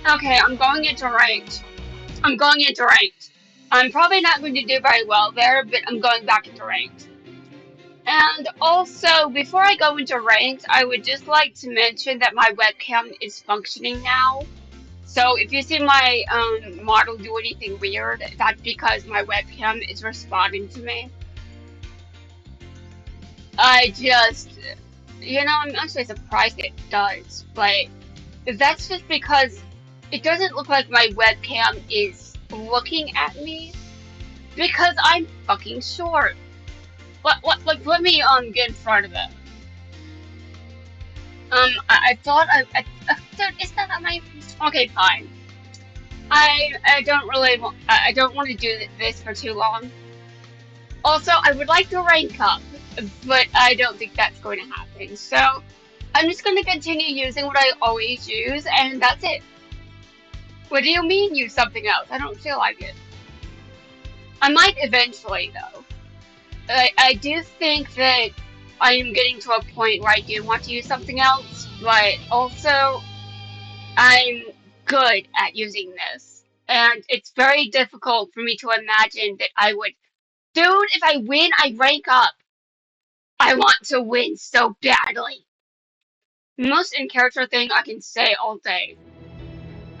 Okay, I'm going into ranked. I'm going into ranked. I'm probably not going to do very well there, but I'm going back into ranked. And also, before I go into ranked, I would just like to mention that my webcam is functioning now. So if you see my model do anything weird, that's because my webcam is responding to me. I just, I'm actually surprised it does, but that's just because it doesn't look like my webcam is looking at me because I'm fucking short. Like, let me get in front of it. I thought dude, is that my? Okay, fine. I don't really want. I don't want to do this for too long. Also, I would like to rank up, but I don't think that's going to happen. So I'm just going to continue using what I always use, and that's it. What do you mean use something else? I don't feel like it. I might eventually, though. I do think that I am getting to a point where I do want to use something else, but also I'm good at using this. And it's very difficult for me to imagine that I would. Dude, if I win, I rank up. I want to win so badly. Most in character thing I can say all day.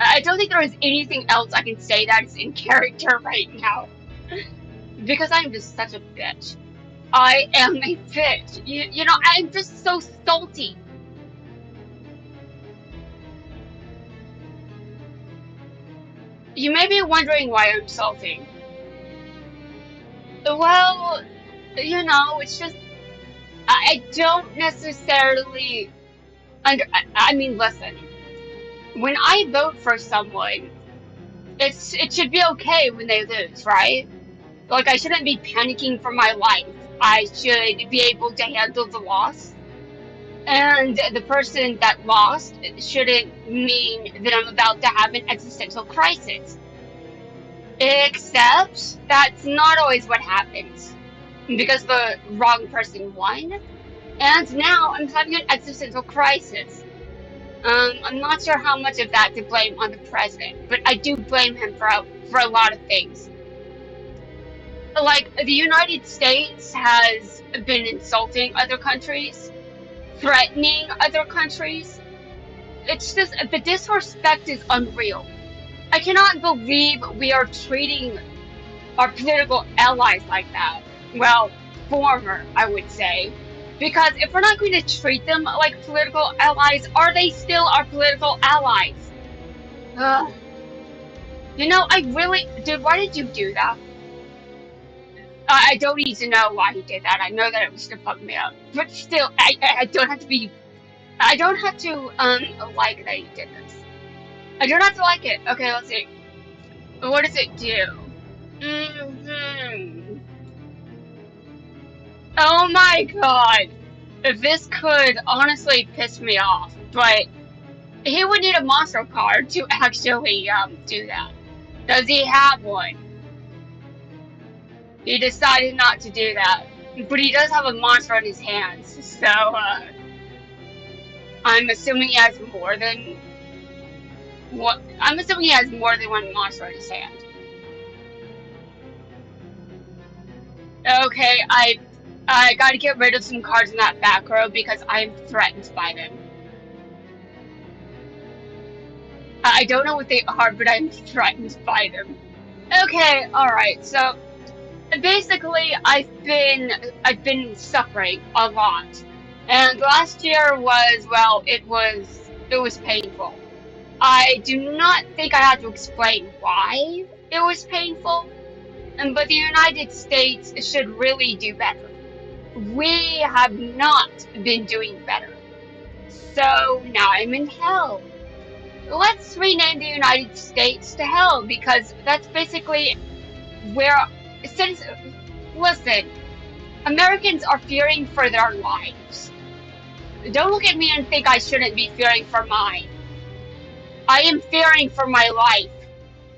I don't think there is anything else I can say that is in character right now. Because I'm just such a bitch. I am a bitch. I'm just so salty. You may be wondering why I'm salty. Well, it's just I don't necessarily I mean, listen. When I vote for someone, it should be okay when they lose, right? Like I shouldn't be panicking for my life. I should be able to handle the loss. And the person that lost shouldn't mean that I'm about to have an existential crisis. Except that's not always what happens. Because the wrong person won. And now I'm having an existential crisis. I'm not sure how much of that to blame on the president, but I do blame him for a lot of things. Like, the United States has been insulting other countries, threatening other countries. It's just, the disrespect is unreal. I cannot believe we are treating our political allies like that. Well, former, I would say. Because if we're not going to treat them like political allies, are they still our political allies? Ugh. I really. Dude, why did you do that? I don't need to know why he did that. I know that it was to fuck me up. But still, I don't have to be. I don't have to, like that he did this. I don't have to like it. Okay, let's see. What does it do? Hmm. Oh my god. This could honestly piss me off, but he would need a monster card to actually, do that. Does he have one? He decided not to do that. But he does have a monster in his hands, so, I'm assuming he has more than what I'm assuming he has more than one monster in his hand. Okay, I gotta get rid of some cards in that back row because I'm threatened by them. I don't know what they are, but I'm threatened by them. Okay, alright, so basically I've been suffering a lot. And last year was, well, it was painful. I do not think I have to explain why it was painful, but the United States should really do better. We have not been doing better. So now I'm in hell. Let's rename the United States to hell because that's basically where since listen, Americans are fearing for their lives. Don't look at me and think I shouldn't be fearing for mine. I am fearing for my life.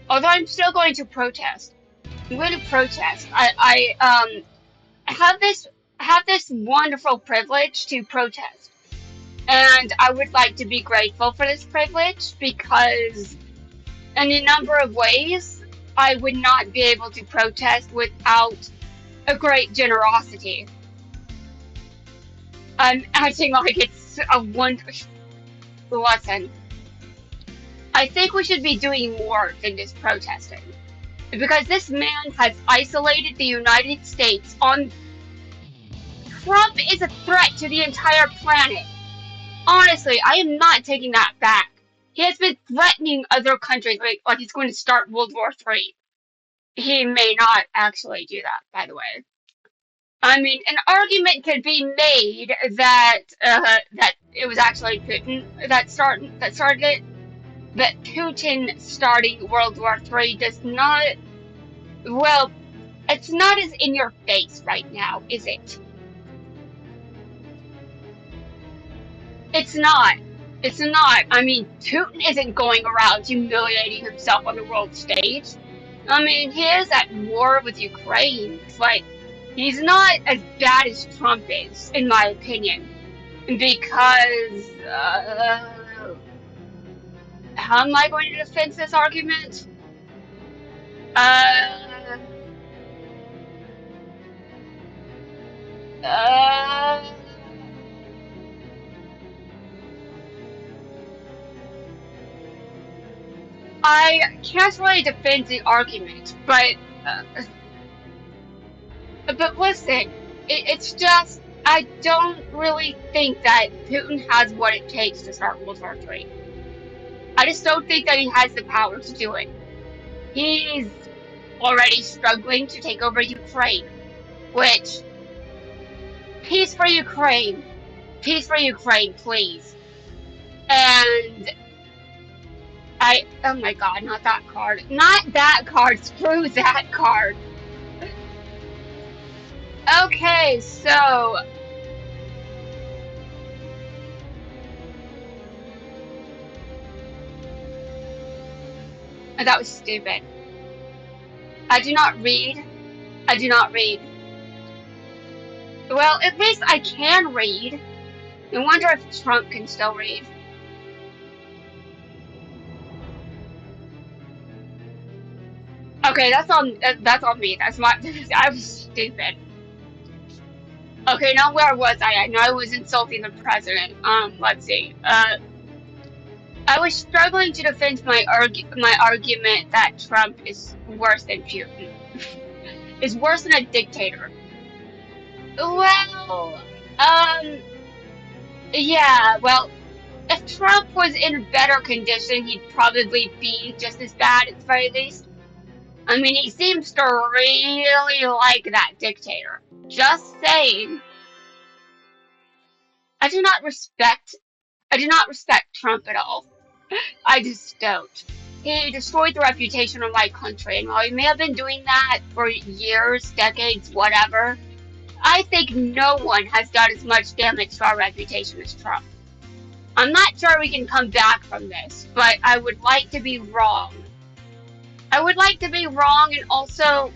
Although I'm still going to protest. I'm going to protest. I have this wonderful privilege to protest. And I would like to be grateful for this privilege because in a number of ways, I would not be able to protest without a great generosity. I'm acting like it's a wonder. Listen, I think we should be doing more than just protesting. Because this man has isolated the United States on. Trump is a threat to the entire planet. Honestly, I am not taking that back. He has been threatening other countries like he's going to start World War III. He may not actually do that, by the way. I mean, an argument could be made that that it was actually Putin that started it. That Putin starting World War III does not. Well, it's not as in your face right now, is it? It's not. It's not. I mean, Putin isn't going around humiliating himself on the world stage. I mean, he is at war with Ukraine. It's like, he's not as bad as Trump is, in my opinion. Because, how am I going to defend this argument? Uh, uh, I can't really defend the argument, but listen, it's just, I don't really think that Putin has what it takes to start World War III. I just don't think that he has the power to do it. He's already struggling to take over Ukraine, which, peace for Ukraine. Peace for Ukraine, please. And oh my god, not that card. Not that card, screw that card. Okay, so that was stupid. I do not read. I do not read. Well, at least I can read. I wonder if Trump can still read. Okay, that's on me. That's my. I was stupid. Okay, now where was I? I know I was insulting the president. Let's see. I was struggling to defend my argument that Trump is worse than Putin. Is worse than a dictator. Well, yeah. Well, if Trump was in better condition, he'd probably be just as bad at the very least. I mean, he seems to really like that dictator. Just saying. I do not respect Trump at all. I just don't. He destroyed the reputation of my country, and while he may have been doing that for years, decades, whatever, I think no one has done as much damage to our reputation as Trump. I'm not sure we can come back from this, but I would like to be wrong. I would like to be wrong, and also,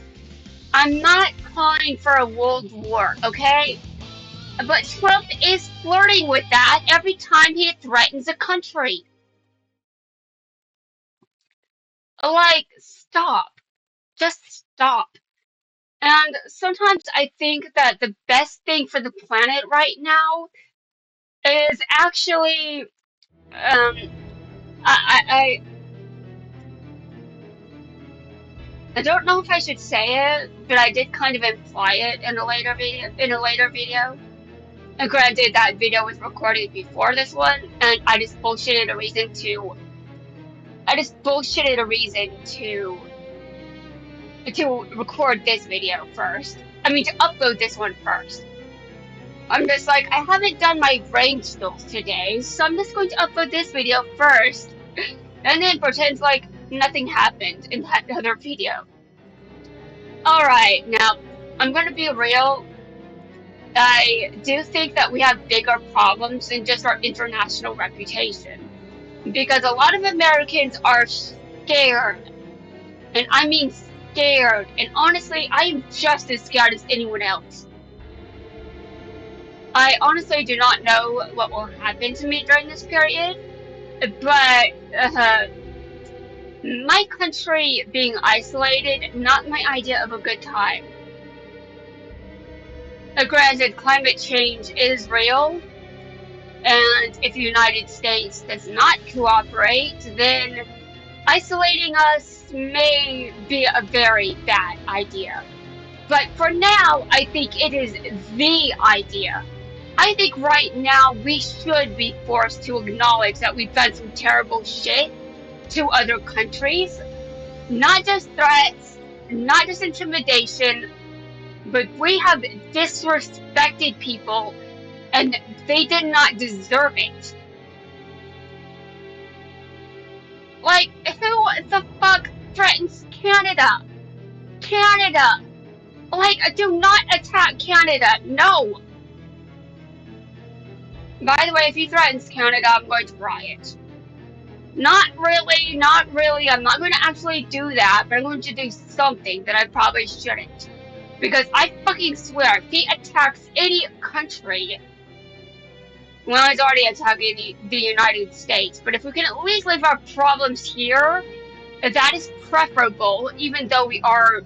I'm not calling for a world war, okay? But Trump is flirting with that every time he threatens a country. Like, stop. Just stop. And sometimes I think that the best thing for the planet right now is actually, I don't know if I should say it, but I did kind of imply it in a later video. And granted, that video was recorded before this one, and I just bullshitted a reason to record this video first. I mean, to upload this one first. I'm just like, I haven't done my rank skills today, so I'm just going to upload this video first, and then pretend like nothing happened in that other video. Alright, now, I'm gonna be real. I do think that we have bigger problems than just our international reputation. Because a lot of Americans are scared. And I mean scared. And honestly, I am just as scared as anyone else. I honestly do not know what will happen to me during this period. But, My country being isolated, not my idea of a good time. Granted, climate change is real, and if the United States does not cooperate, then isolating us may be a very bad idea. But for now, I think it is the idea. I think right now we should be forced to acknowledge that we've done some terrible shit to other countries. Not just threats, not just intimidation, but we have disrespected people and they did not deserve it. Like, who the fuck threatens Canada? Canada! Like, do not attack Canada, no! By the way, if he threatens Canada, I'm going to riot. Not really, not really. I'm not going to actually do that, but I'm going to do something that I probably shouldn't. Because I fucking swear, if he attacks any country, well, he's already attacking the United States, but if we can at least leave our problems here, that is preferable, even though we are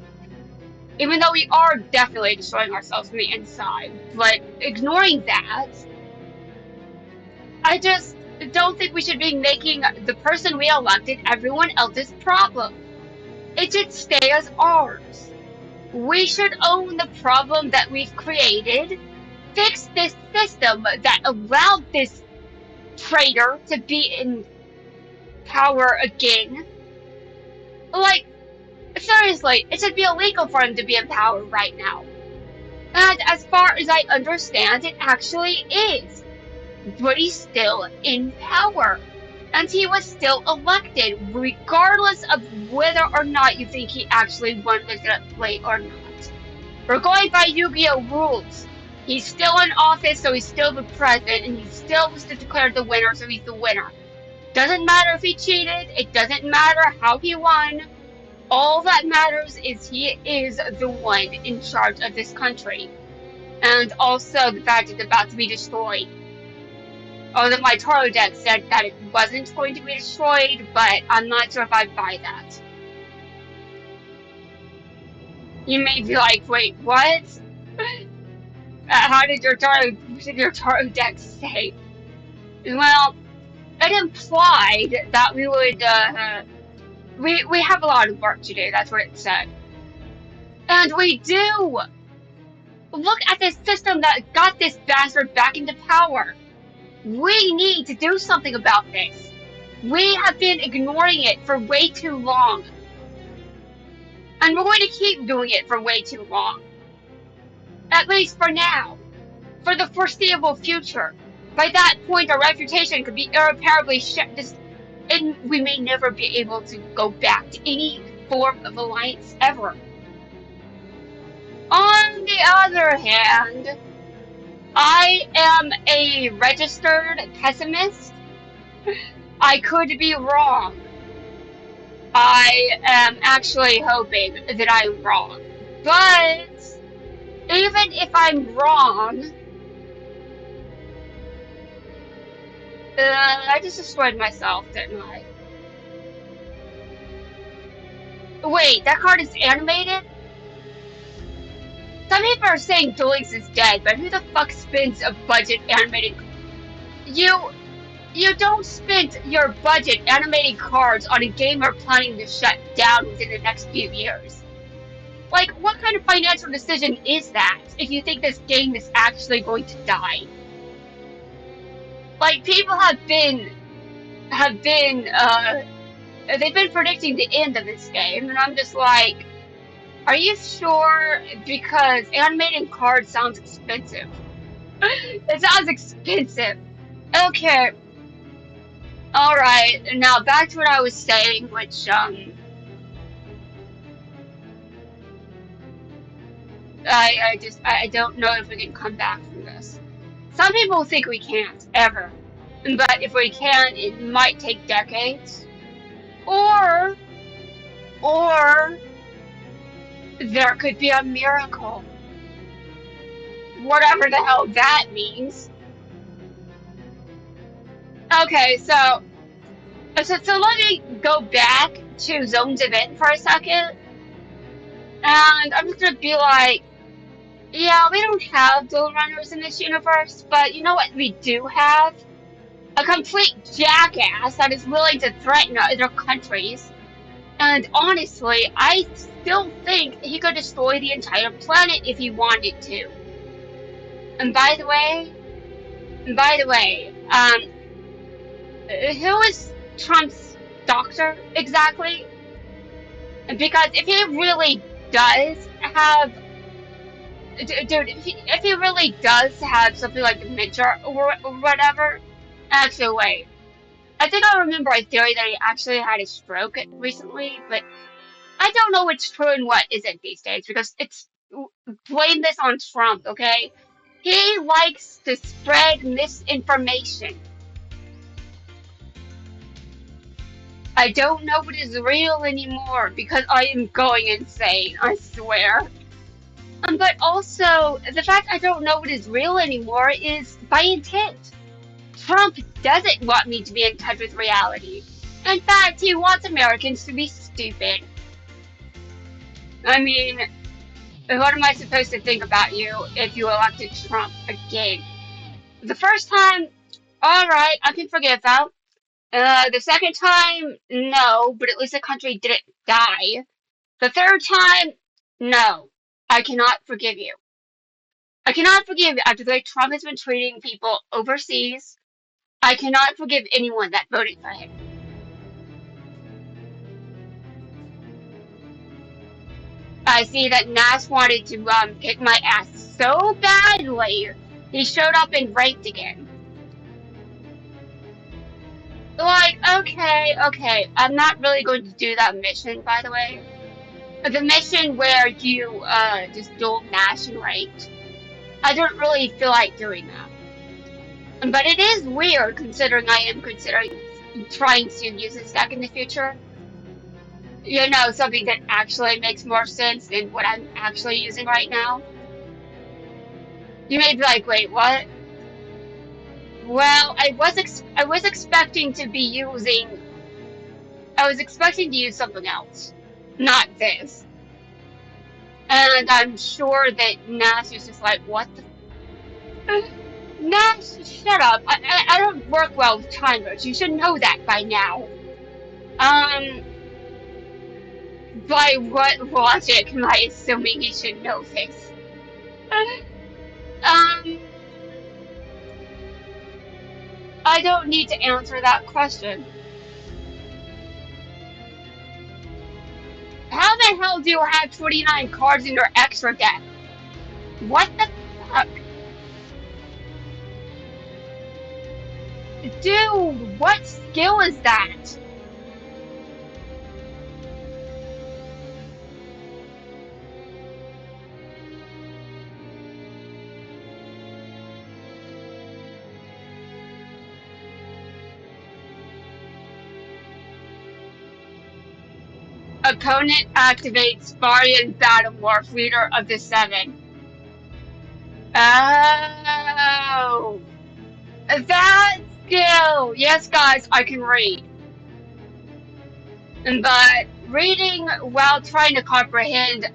definitely destroying ourselves from the inside. But ignoring that, I just don't think we should be making the person we elected everyone else's problem. It should stay as ours. We should own the problem that we've created, fix this system that allowed this traitor to be in power again. Like, seriously, it should be illegal for him to be in power right now. And as far as I understand, it actually is. But he's still in power. And he was still elected, regardless of whether or not you think he actually won legitimately or not. We're going by Yu-Gi-Oh! Rules. He's still in office, so he's still the president, and he still was declared the winner, so he's the winner. Doesn't matter if he cheated, it doesn't matter how he won. All that matters is he is the one in charge of this country. And also the fact it's about to be destroyed. Although my tarot deck said that it wasn't going to be destroyed, but I'm not sure if I buy that. You may be like, wait, what? How did your tarot deck say? Well, it implied that we would, we have a lot of work to do, that's what it said. And we do! Look at this system that got this bastard back into power. We need to do something about this. We have been ignoring it for way too long. And we're going to keep doing it for way too long. At least for now. For the foreseeable future. By that point, our reputation could be irreparably shattered, and we may never be able to go back to any form of alliance ever. On the other hand, I am a registered pessimist. I could be wrong. I am actually hoping that I am wrong. But even if I'm wrong, I just destroyed myself, didn't I? Wait, that card is animated? Some people are saying Duelist is dead, but who the fuck spends a budget animating? You don't spend your budget animating cards on a game you're planning to shut down within the next few years. Like, what kind of financial decision is that if you think this game is actually going to die? Like, people they've been predicting the end of this game, and I'm just like, are you sure? Because animating cards sounds expensive. It sounds expensive. Okay. Alright, now back to what I was saying, which, I don't know if we can come back from this. Some people think we can't, ever. But if we can, it might take decades. Or there could be a miracle. Whatever the hell that means. Okay, so So let me go back to Zones Event for a second, and I'm just gonna be like, yeah, we don't have dual runners in this universe, but you know what we do have? A complete jackass that is willing to threaten other countries. And honestly, I still think he could destroy the entire planet if he wanted to. And by the way, who is Trump's doctor exactly? Because if he really does have, dude, if he really does have something like dementia or whatever, actually, wait. I think I remember a theory that he actually had a stroke recently, but I don't know what's true and what isn't these days because it's blame this on Trump, okay? He likes to spread misinformation. I don't know what is real anymore because I am going insane, I swear. But also, the fact I don't know what is real anymore is by intent. Trump doesn't want me to be in touch with reality. In fact, he wants Americans to be stupid. I mean, what am I supposed to think about you if you elected Trump again? The first time, alright, I can forgive that. The second time, no, but at least the country didn't die. The third time, no, I cannot forgive you. I cannot forgive after the way Trump has been treating people overseas. I cannot forgive anyone that voted for him. I see that Nasch wanted to kick my ass so badly, he showed up and ranked again. Like, okay, I'm not really going to do that mission, by the way. The mission where you just duel Nasch and ranked. I don't really feel like doing that. But it is weird considering I am considering trying to use this deck in the future. You know, something that actually makes more sense than what I'm actually using right now. You may be like, wait, what? Well, I was expecting to be using I was expecting to use something else, not this. And I'm sure that Nash is just like, what the Nash, shut up. I don't work well with timers. You should know that by now. Um, by what logic am I assuming he should know this? Um, I don't need to answer that question. How the hell do you have 29 cards in your extra deck? What the fuck? Dude, what skill is that? Opponent activates Varian Battlemorph, leader of the Seven. Oh, that skill! Yes, guys, I can read. But reading while trying to comprehend.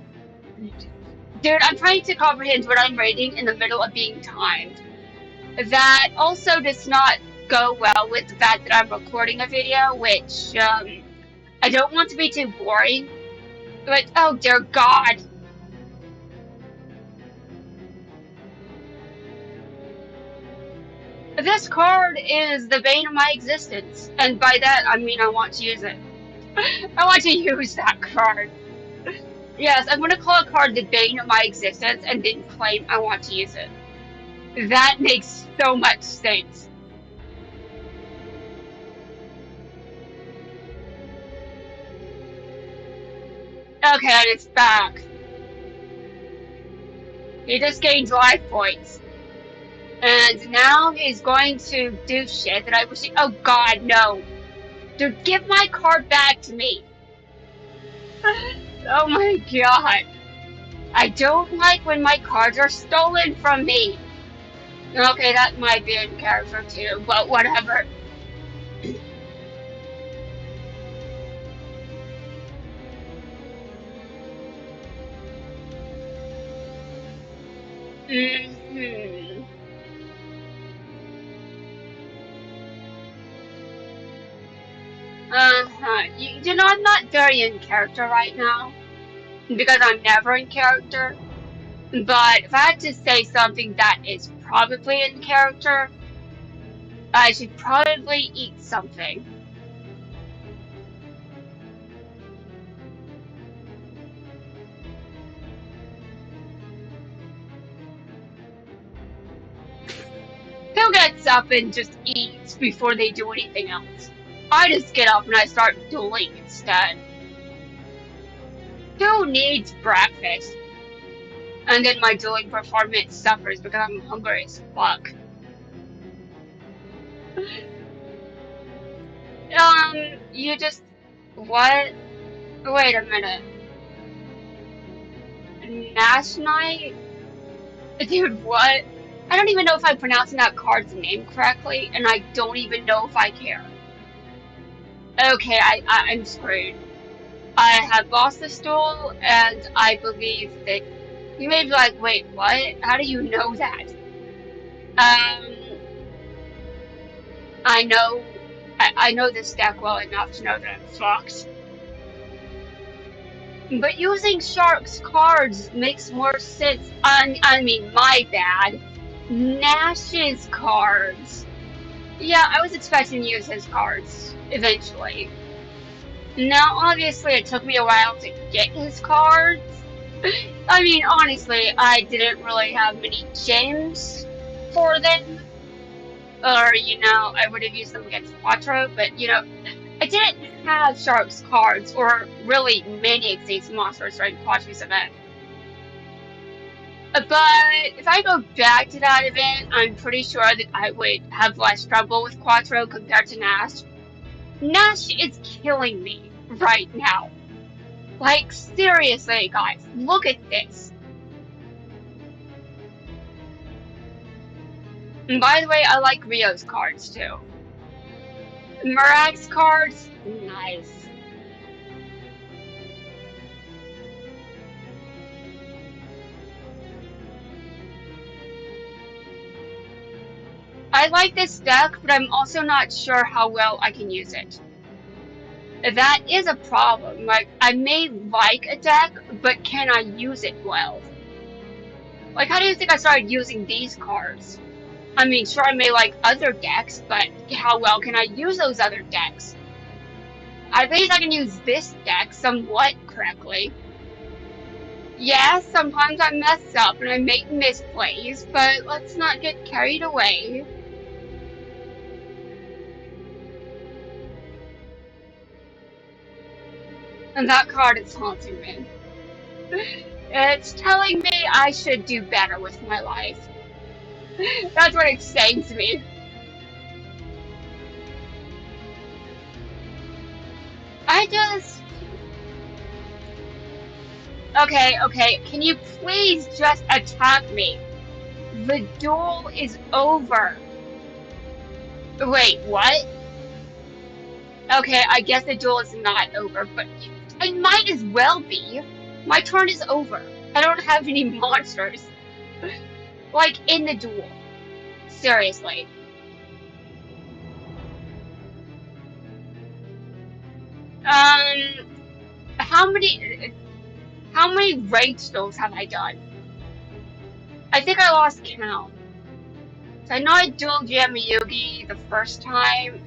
Dude, I'm trying to comprehend what I'm reading in the middle of being timed. That also does not go well with the fact that I'm recording a video, which, I don't want to be too boring. But, oh dear God. This card is the bane of my existence, and by that I mean I want to use it. I want to use that card. Yes, I'm going to call a card the bane of my existence and then claim I want to use it. That makes so much sense. Okay, and it's back. He just gains life points. And now he's going to do shit that I wish he- Oh god, no. Dude, give my card back to me. Oh my god. I don't like when my cards are stolen from me. Okay, that might be in character too, but whatever. Mm-hmm. Uh-huh. You know, I'm not very in character right now because I'm never in character. But if I had to say something that is probably in character, I should probably eat something. Who gets up and just eats before they do anything else? I just get up and I start dueling instead. Who needs breakfast? And then my dueling performance suffers because I'm hungry as fuck. You just. What? Wait a minute. Nash Knight? Dude, what? I don't even know if I'm pronouncing that card's name correctly, and I don't even know if I care. Okay, I'm screwed. I have lost this duel, and I believe that you may be like, wait, what? How do you know that? Um, I know, I know this deck well enough to know that I'm fucked. But using Shark's cards makes more sense. I mean, my bad. Nash's cards. Yeah, I was expecting to use his cards eventually. Now, obviously, it took me a while to get his cards. I mean, honestly, I didn't really have many gems for them. Or, you know, I would have used them against Quattro, but, you know, I didn't have Shark's cards, or really many of these monsters during Quattro's event. But if I go back to that event, I'm pretty sure that I would have less trouble with Quattro compared to Nash. Nash is killing me right now. Like, seriously, guys, look at this. And by the way, I like Rio's cards too. Murak's cards, nice. I like this deck, but I'm also not sure how well I can use it. That is a problem. Like, I may like a deck, but can I use it well? Like, how do you think I started using these cards? I mean, sure, I may like other decks, but how well can I use those other decks? At least I can use this deck somewhat correctly. Yes, sometimes I mess up and I make misplays, but let's not get carried away. And that card is haunting me. It's telling me I should do better with my life. That's what it's saying to me. I just... Okay, can you please just attack me? The duel is over. Wait, what? Okay, I guess the duel is not over, but it might as well be. My turn is over. I don't have any monsters. Like, in the duel. Seriously. Um, how many ranked duels have I done? I think I lost count. So I know I dueled Yamiyugi the first time.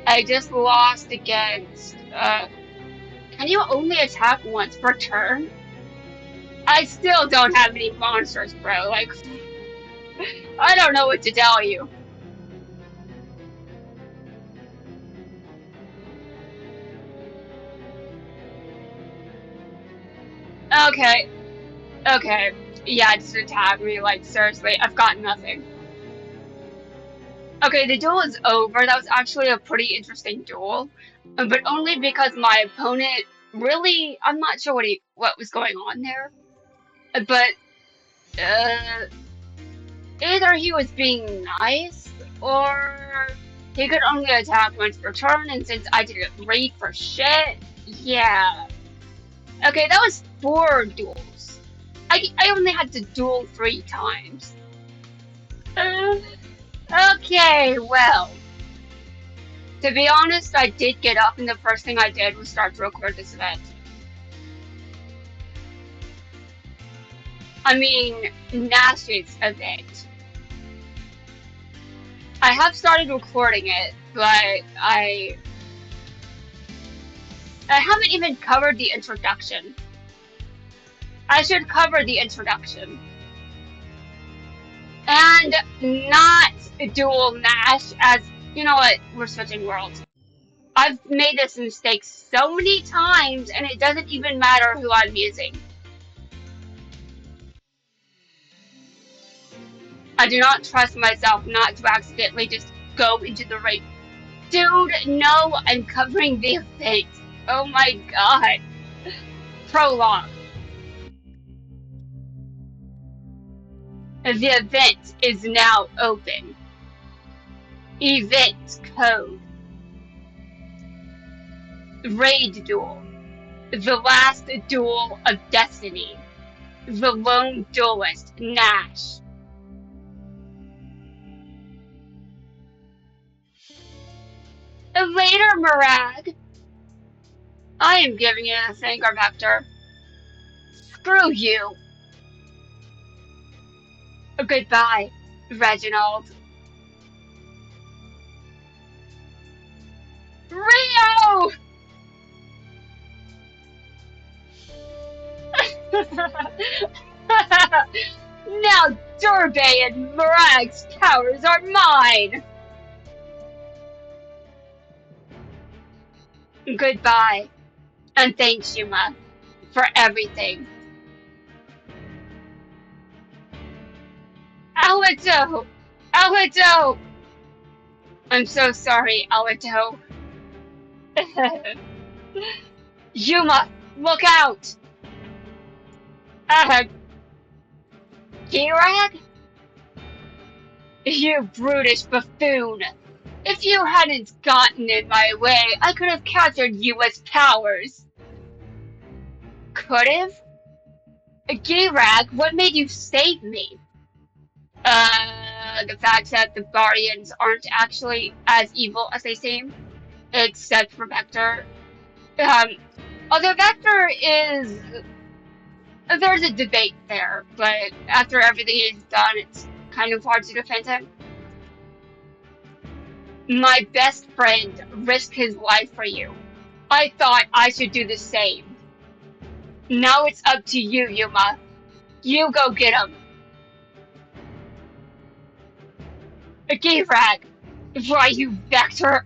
I just lost against, can you only attack once per turn? I still don't have any monsters, bro. Like, I don't know what to tell you. Okay, okay. Yeah, just attack me, like, seriously, I've got nothing. Okay, the duel is over. That was actually a pretty interesting duel. But only because my opponent really, I'm not sure what was going on there. But, uh, either he was being nice, or he could only attack once per turn, and since I didn't read for shit, yeah. Okay, that was 4 duels. I only had to duel 3 times. Okay, well. To be honest, I did get up and the first thing I did was start to record this event. I mean, Nash's event. I have started recording it, but I haven't even covered the introduction. I should cover the introduction. And not duel Nash as, you know what, we're switching worlds. I've made this mistake so many times and it doesn't even matter who I'm using. I do not trust myself not to accidentally just go into the raid. Dude, no, I'm covering the event. Oh my god. Prologue. The event is now open. Event code. Raid duel. The last duel of destiny. The lone duelist, Nash. Later, Murag. I am giving you the finger, Vector. Screw you. Goodbye, Reginald. Rio! Now Durbay and Murag's powers are mine! Goodbye, and thanks, Yuma, for everything. Alito! Alito! I'm so sorry, Alito. Yuma, look out! Girag? You brutish buffoon! If you hadn't gotten in my way, I could have captured you as powers. Could've? Girag, what made you save me? The fact that the Guardians aren't actually as evil as they seem, except for Vector. Although Vector is... There's a debate there, but after everything is done, it's kind of hard to defend him. My best friend risked his life for you. I thought I should do the same. Now it's up to you, Yuma. You go get him. Girag! Why, you Vector!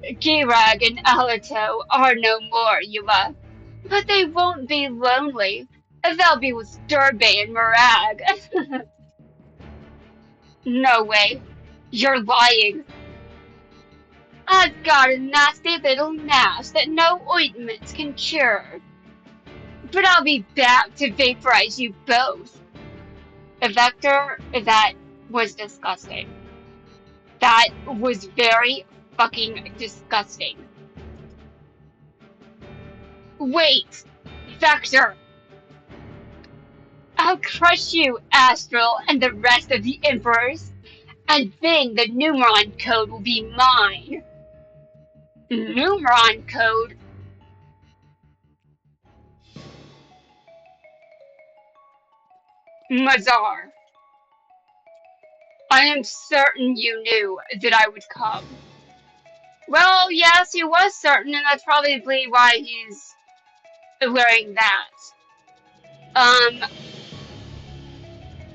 Girag and Alito are no more, Yuma. But they won't be lonely. They'll be with Durbay and Murag. No way. You're lying. I've got a nasty little Nasch that no ointments can cure. But I'll be back to vaporize you both. Vector, that was disgusting. That was very fucking disgusting. Wait! Vector! I'll crush you, Astral, and the rest of the Emperors, and then the Numeron code will be mine. Numeron code? Mazar. I am certain you knew that I would come. Well, yes, he was certain, and that's probably why he's wearing that.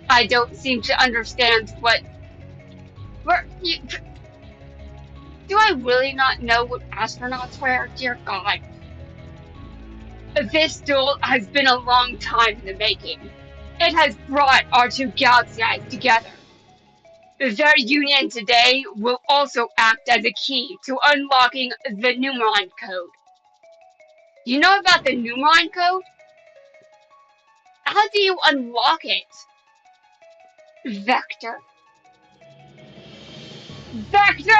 I don't seem to understand what... Do I really not know what astronauts wear? Dear God. This duel has been a long time in the making. It has brought our two galaxies together. Their union today will also act as a key to unlocking the Numeron code. You know about the Numeron code? How do you unlock it? Vector. Vector!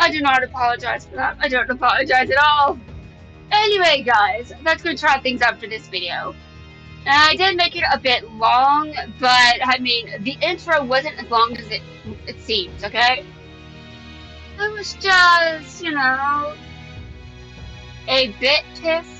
I do not apologize for that. I don't apologize at all. Anyway, guys, that's going to wrap things up for this video. I did make it a bit long, but I mean, the intro wasn't as long as it seems, okay? It was just, you know, a bit pissed